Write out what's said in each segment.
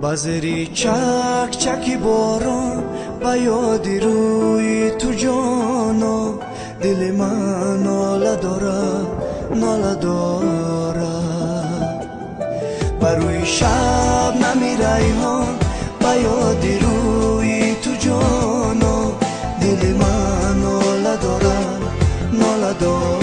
بذری چک چکی باران و یادی روی تو جانا، دل من ناله داره ناله داره. بروی شب نمی ریحان و یادی روی تو جانا، دل من ناله داره ناله داره.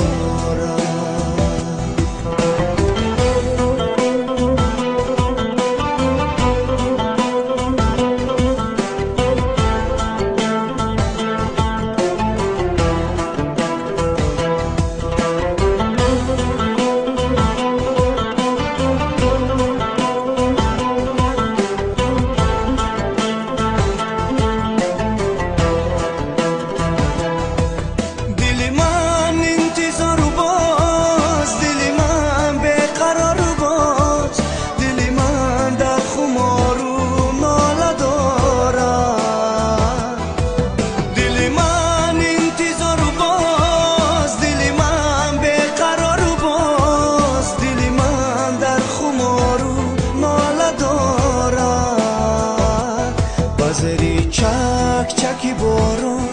بذری چک چکی باران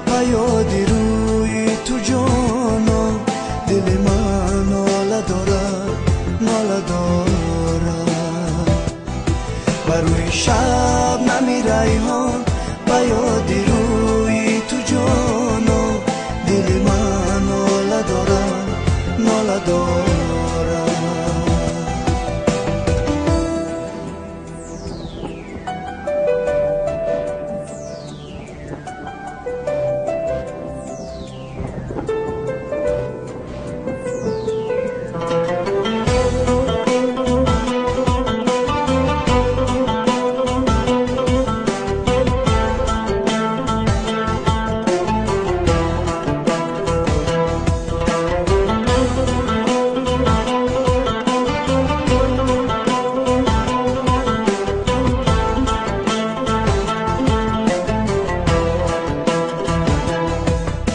و یادی روی تو جانا، دل من ناله داره ناله داره. بروی شب نمی ریحان و یادی روی تو جانا، دل من ناله داره ناله داره.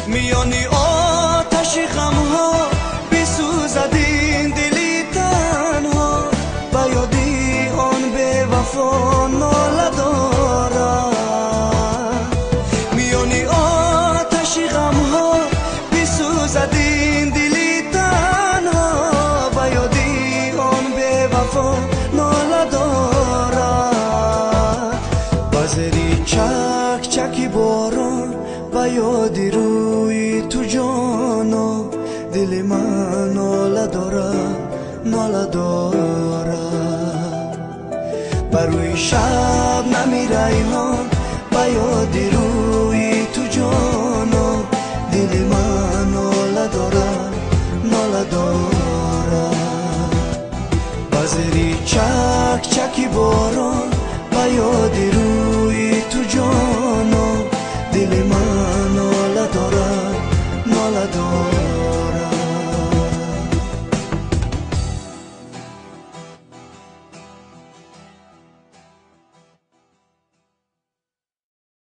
میانی آتش غمها بسوزد این دلی تنها، و یادی آن به وفا ناله دارد. میانی آتش غمها بسوزد این دلی تنها، و یادی آن به وفا ناله دارد. بذری چک چکی باران و یادی روی تو جانا، دل من ناله داره ناله داره. بروی شب نمی ریحان و یادی روی تو جانا، دل من ناله داره ناله داره. بذری چک چکی باران و یادی روی تو جانا، دل من ناله داره ناله داره.